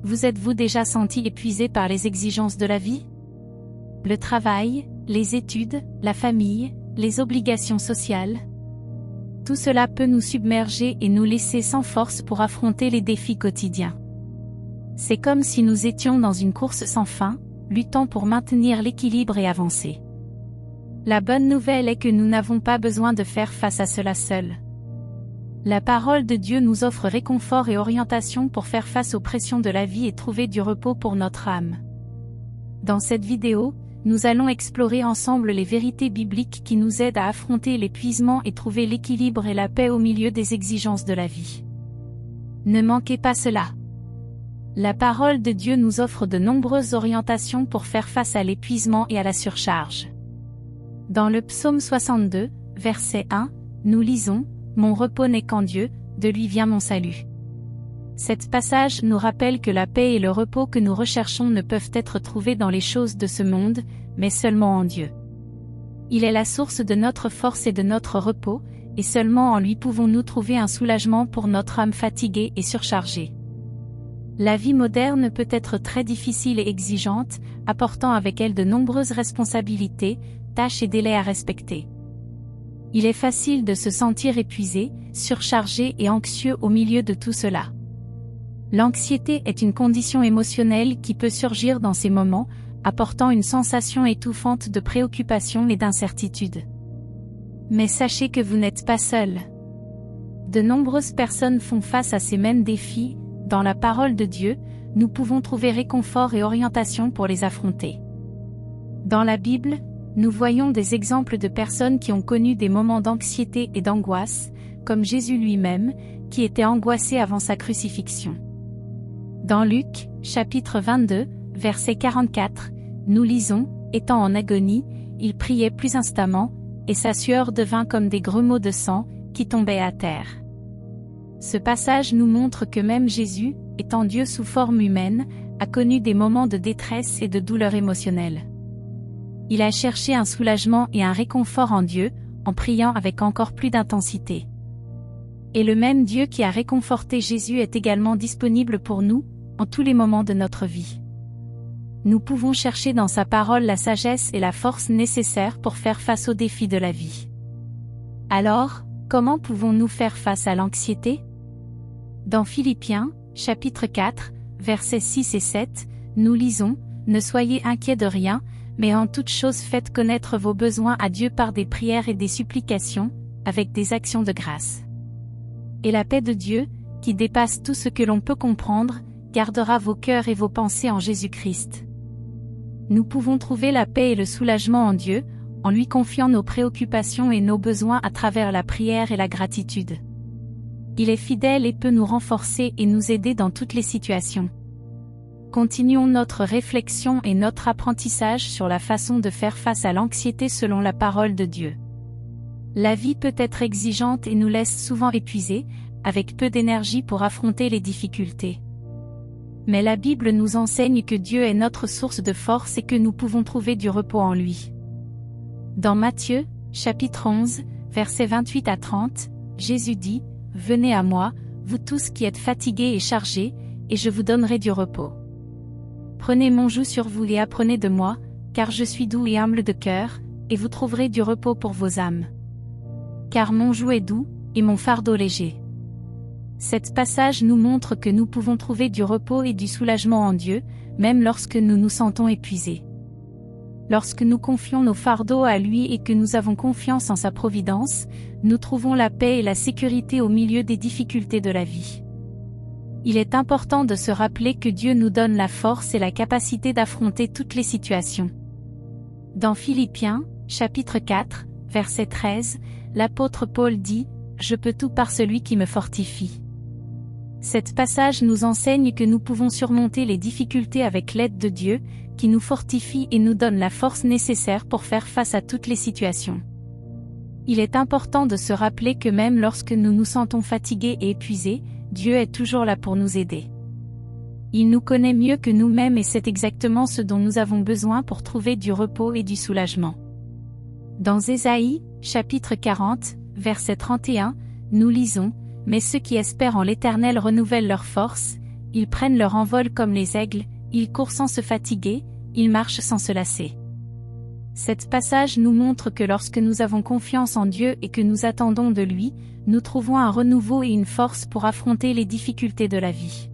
vous êtes-vous déjà senti épuisé par les exigences de la vie? Le travail, les études, la famille, les obligations sociales. Tout cela peut nous submerger et nous laisser sans force pour affronter les défis quotidiens. C'est comme si nous étions dans une course sans fin, luttant pour maintenir l'équilibre et avancer. La bonne nouvelle est que nous n'avons pas besoin de faire face à cela seuls. La parole de Dieu nous offre réconfort et orientation pour faire face aux pressions de la vie et trouver du repos pour notre âme. Dans cette vidéo, nous allons explorer ensemble les vérités bibliques qui nous aident à affronter l'épuisement et trouver l'équilibre et la paix au milieu des exigences de la vie. Ne manquez pas cela. La parole de Dieu nous offre de nombreuses orientations pour faire face à l'épuisement et à la surcharge. Dans le psaume 62, verset 1, nous lisons « Mon repos n'est qu'en Dieu, de lui vient mon salut ». Cet passage nous rappelle que la paix et le repos que nous recherchons ne peuvent être trouvés dans les choses de ce monde, mais seulement en Dieu. Il est la source de notre force et de notre repos, et seulement en lui pouvons-nous trouver un soulagement pour notre âme fatiguée et surchargée. La vie moderne peut être très difficile et exigeante, apportant avec elle de nombreuses responsabilités, tâches et délais à respecter. Il est facile de se sentir épuisé, surchargé et anxieux au milieu de tout cela. L'anxiété est une condition émotionnelle qui peut surgir dans ces moments, apportant une sensation étouffante de préoccupation et d'incertitude. Mais sachez que vous n'êtes pas seul. De nombreuses personnes font face à ces mêmes défis. Dans la parole de Dieu, nous pouvons trouver réconfort et orientation pour les affronter. Dans la Bible, nous voyons des exemples de personnes qui ont connu des moments d'anxiété et d'angoisse, comme Jésus lui-même, qui était angoissé avant sa crucifixion. Dans Luc, chapitre 22, verset 44, nous lisons « Étant en agonie, il priait plus instamment, et sa sueur devint comme des grumeaux de sang, qui tombaient à terre. » Ce passage nous montre que même Jésus, étant Dieu sous forme humaine, a connu des moments de détresse et de douleur émotionnelle. Il a cherché un soulagement et un réconfort en Dieu, en priant avec encore plus d'intensité. Et le même Dieu qui a réconforté Jésus est également disponible pour nous, en tous les moments de notre vie. Nous pouvons chercher dans sa parole la sagesse et la force nécessaires pour faire face aux défis de la vie. Alors, comment pouvons-nous faire face à l'anxiété? Dans Philippiens, chapitre 4, versets 6 et 7, nous lisons « Ne soyez inquiets de rien, mais en toute chose faites connaître vos besoins à Dieu par des prières et des supplications, avec des actions de grâce. Et la paix de Dieu, qui dépasse tout ce que l'on peut comprendre, gardera vos cœurs et vos pensées en Jésus-Christ. » Nous pouvons trouver la paix et le soulagement en Dieu, en lui confiant nos préoccupations et nos besoins à travers la prière et la gratitude. Il est fidèle et peut nous renforcer et nous aider dans toutes les situations. Continuons notre réflexion et notre apprentissage sur la façon de faire face à l'anxiété selon la parole de Dieu. La vie peut être exigeante et nous laisse souvent épuisés, avec peu d'énergie pour affronter les difficultés. Mais la Bible nous enseigne que Dieu est notre source de force et que nous pouvons trouver du repos en lui. Dans Matthieu, chapitre 11, versets 28 à 30, Jésus dit « Venez à moi, vous tous qui êtes fatigués et chargés, et je vous donnerai du repos. Prenez mon joug sur vous et apprenez de moi, car je suis doux et humble de cœur, et vous trouverez du repos pour vos âmes. Car mon joug est doux, et mon fardeau léger. » Cet passage nous montre que nous pouvons trouver du repos et du soulagement en Dieu, même lorsque nous nous sentons épuisés. Lorsque nous confions nos fardeaux à lui et que nous avons confiance en sa providence, nous trouvons la paix et la sécurité au milieu des difficultés de la vie. Il est important de se rappeler que Dieu nous donne la force et la capacité d'affronter toutes les situations. Dans Philippiens, chapitre 4, verset 13, l'apôtre Paul dit « Je peux tout par celui qui me fortifie ». Cet passage nous enseigne que nous pouvons surmonter les difficultés avec l'aide de Dieu, qui nous fortifie et nous donne la force nécessaire pour faire face à toutes les situations. Il est important de se rappeler que même lorsque nous nous sentons fatigués et épuisés, Dieu est toujours là pour nous aider. Il nous connaît mieux que nous-mêmes et c'est exactement ce dont nous avons besoin pour trouver du repos et du soulagement. Dans Ésaïe, chapitre 40, verset 31, nous lisons « Mais ceux qui espèrent en l'Éternel renouvellent leur force, ils prennent leur envol comme les aigles, ils courent sans se fatiguer, ils marchent sans se lasser. Cet passage nous montre que lorsque nous avons confiance en Dieu et que nous attendons de lui, nous trouvons un renouveau et une force pour affronter les difficultés de la vie.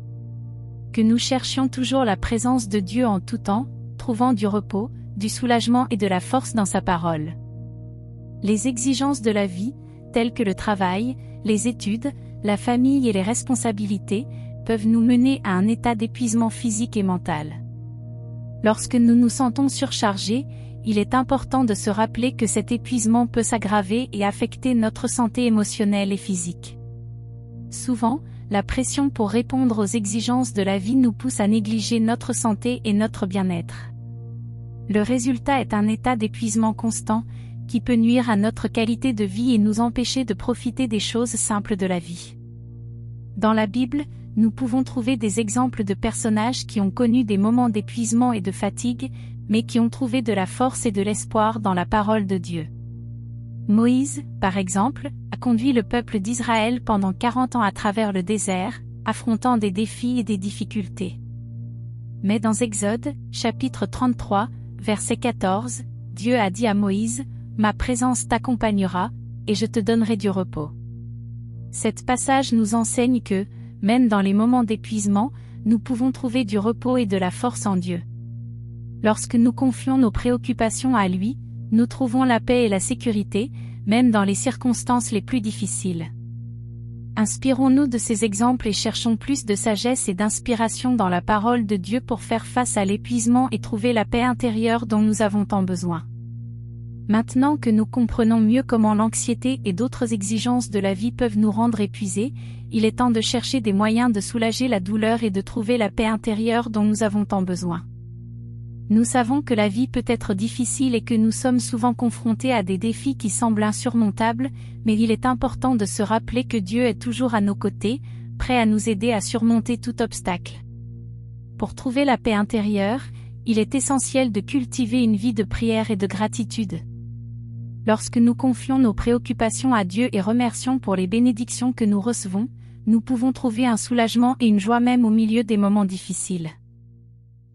Que nous cherchions toujours la présence de Dieu en tout temps, trouvant du repos, du soulagement et de la force dans sa parole. Les exigences de la vie, telles que le travail, les études, la famille et les responsabilités, peuvent nous mener à un état d'épuisement physique et mental. Lorsque nous nous sentons surchargés, il est important de se rappeler que cet épuisement peut s'aggraver et affecter notre santé émotionnelle et physique. Souvent, la pression pour répondre aux exigences de la vie nous pousse à négliger notre santé et notre bien-être. Le résultat est un état d'épuisement constant, qui peut nuire à notre qualité de vie et nous empêcher de profiter des choses simples de la vie. Dans la Bible, nous pouvons trouver des exemples de personnages qui ont connu des moments d'épuisement et de fatigue, mais qui ont trouvé de la force et de l'espoir dans la parole de Dieu. Moïse, par exemple, a conduit le peuple d'Israël pendant 40 ans à travers le désert, affrontant des défis et des difficultés. Mais dans Exode, chapitre 33, verset 14, Dieu a dit à Moïse, « Ma présence t'accompagnera, et je te donnerai du repos. » Cet passage nous enseigne que, même dans les moments d'épuisement, nous pouvons trouver du repos et de la force en Dieu. Lorsque nous confions nos préoccupations à lui, nous trouvons la paix et la sécurité, même dans les circonstances les plus difficiles. Inspirons-nous de ces exemples et cherchons plus de sagesse et d'inspiration dans la parole de Dieu pour faire face à l'épuisement et trouver la paix intérieure dont nous avons tant besoin. Maintenant que nous comprenons mieux comment l'anxiété et d'autres exigences de la vie peuvent nous rendre épuisés, il est temps de chercher des moyens de soulager la douleur et de trouver la paix intérieure dont nous avons tant besoin. Nous savons que la vie peut être difficile et que nous sommes souvent confrontés à des défis qui semblent insurmontables, mais il est important de se rappeler que Dieu est toujours à nos côtés, prêt à nous aider à surmonter tout obstacle. Pour trouver la paix intérieure, il est essentiel de cultiver une vie de prière et de gratitude. Lorsque nous confions nos préoccupations à Dieu et remercions pour les bénédictions que nous recevons, nous pouvons trouver un soulagement et une joie même au milieu des moments difficiles.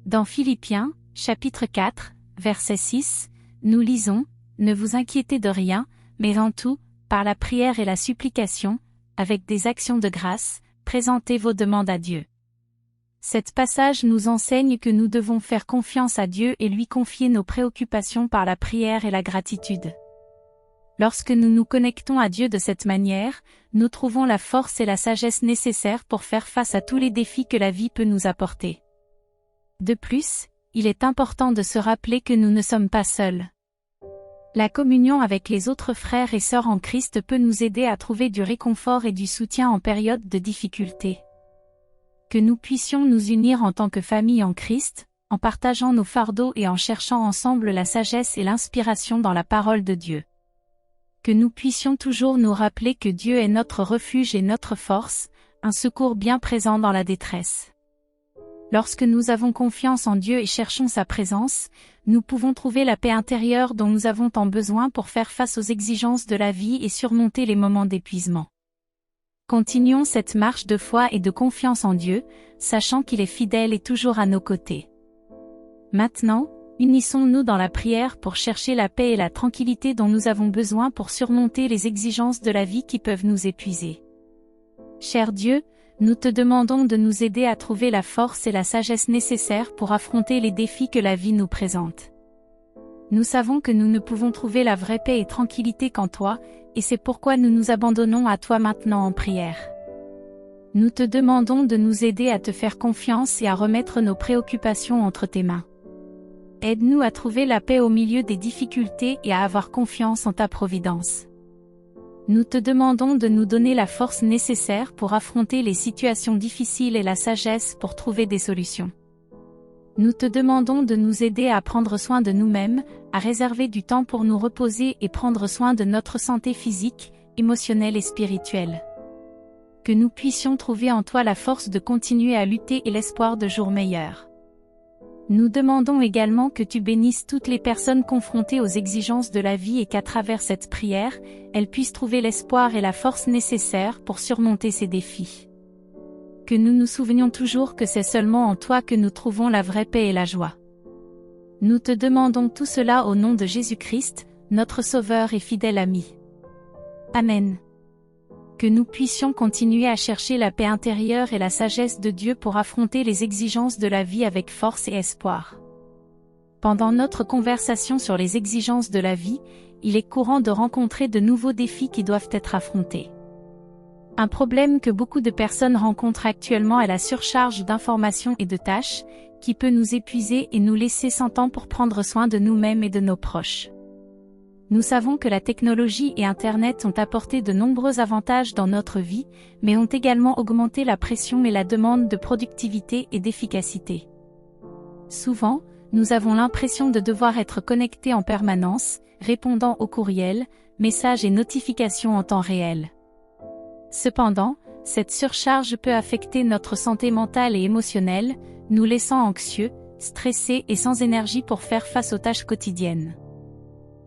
Dans Philippiens, chapitre 4, verset 6, nous lisons, « Ne vous inquiétez de rien, mais en tout, par la prière et la supplication, avec des actions de grâce, présentez vos demandes à Dieu. » Cet passage nous enseigne que nous devons faire confiance à Dieu et lui confier nos préoccupations par la prière et la gratitude. Lorsque nous nous connectons à Dieu de cette manière, nous trouvons la force et la sagesse nécessaires pour faire face à tous les défis que la vie peut nous apporter. De plus, il est important de se rappeler que nous ne sommes pas seuls. La communion avec les autres frères et sœurs en Christ peut nous aider à trouver du réconfort et du soutien en période de difficulté. Que nous puissions nous unir en tant que famille en Christ, en partageant nos fardeaux et en cherchant ensemble la sagesse et l'inspiration dans la parole de Dieu. Que nous puissions toujours nous rappeler que Dieu est notre refuge et notre force, un secours bien présent dans la détresse. Lorsque nous avons confiance en Dieu et cherchons sa présence, nous pouvons trouver la paix intérieure dont nous avons tant besoin pour faire face aux exigences de la vie et surmonter les moments d'épuisement. Continuons cette marche de foi et de confiance en Dieu, sachant qu'il est fidèle et toujours à nos côtés. Maintenant, unissons-nous dans la prière pour chercher la paix et la tranquillité dont nous avons besoin pour surmonter les exigences de la vie qui peuvent nous épuiser. Cher Dieu, nous te demandons de nous aider à trouver la force et la sagesse nécessaires pour affronter les défis que la vie nous présente. Nous savons que nous ne pouvons trouver la vraie paix et tranquillité qu'en toi, et c'est pourquoi nous nous abandonnons à toi maintenant en prière. Nous te demandons de nous aider à te faire confiance et à remettre nos préoccupations entre tes mains. Aide-nous à trouver la paix au milieu des difficultés et à avoir confiance en ta providence. Nous te demandons de nous donner la force nécessaire pour affronter les situations difficiles et la sagesse pour trouver des solutions. Nous te demandons de nous aider à prendre soin de nous-mêmes, à réserver du temps pour nous reposer et prendre soin de notre santé physique, émotionnelle et spirituelle. Que nous puissions trouver en toi la force de continuer à lutter et l'espoir de jours meilleurs. Nous demandons également que tu bénisses toutes les personnes confrontées aux exigences de la vie et qu'à travers cette prière, elles puissent trouver l'espoir et la force nécessaires pour surmonter ces défis. Que nous nous souvenions toujours que c'est seulement en toi que nous trouvons la vraie paix et la joie. Nous te demandons tout cela au nom de Jésus-Christ, notre Sauveur et fidèle ami. Amen. Que nous puissions continuer à chercher la paix intérieure et la sagesse de Dieu pour affronter les exigences de la vie avec force et espoir. Pendant notre conversation sur les exigences de la vie, il est courant de rencontrer de nouveaux défis qui doivent être affrontés. Un problème que beaucoup de personnes rencontrent actuellement est la surcharge d'informations et de tâches, qui peut nous épuiser et nous laisser sans temps pour prendre soin de nous-mêmes et de nos proches. Nous savons que la technologie et Internet ont apporté de nombreux avantages dans notre vie, mais ont également augmenté la pression et la demande de productivité et d'efficacité. Souvent, nous avons l'impression de devoir être connectés en permanence, répondant aux courriels, messages et notifications en temps réel. Cependant, cette surcharge peut affecter notre santé mentale et émotionnelle, nous laissant anxieux, stressés et sans énergie pour faire face aux tâches quotidiennes.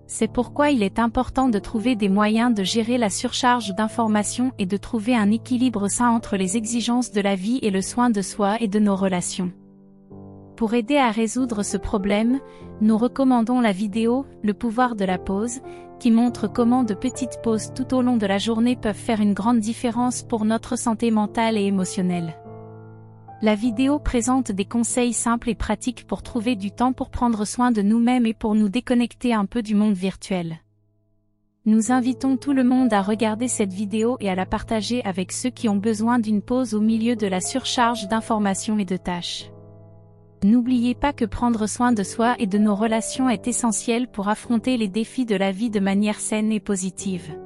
C'est pourquoi il est important de trouver des moyens de gérer la surcharge d'informations et de trouver un équilibre sain entre les exigences de la vie et le soin de soi et de nos relations. Pour aider à résoudre ce problème, nous recommandons la vidéo « Le pouvoir de la pause » qui montre comment de petites pauses tout au long de la journée peuvent faire une grande différence pour notre santé mentale et émotionnelle. La vidéo présente des conseils simples et pratiques pour trouver du temps pour prendre soin de nous-mêmes et pour nous déconnecter un peu du monde virtuel. Nous invitons tout le monde à regarder cette vidéo et à la partager avec ceux qui ont besoin d'une pause au milieu de la surcharge d'informations et de tâches. N'oubliez pas que prendre soin de soi et de nos relations est essentiel pour affronter les défis de la vie de manière saine et positive.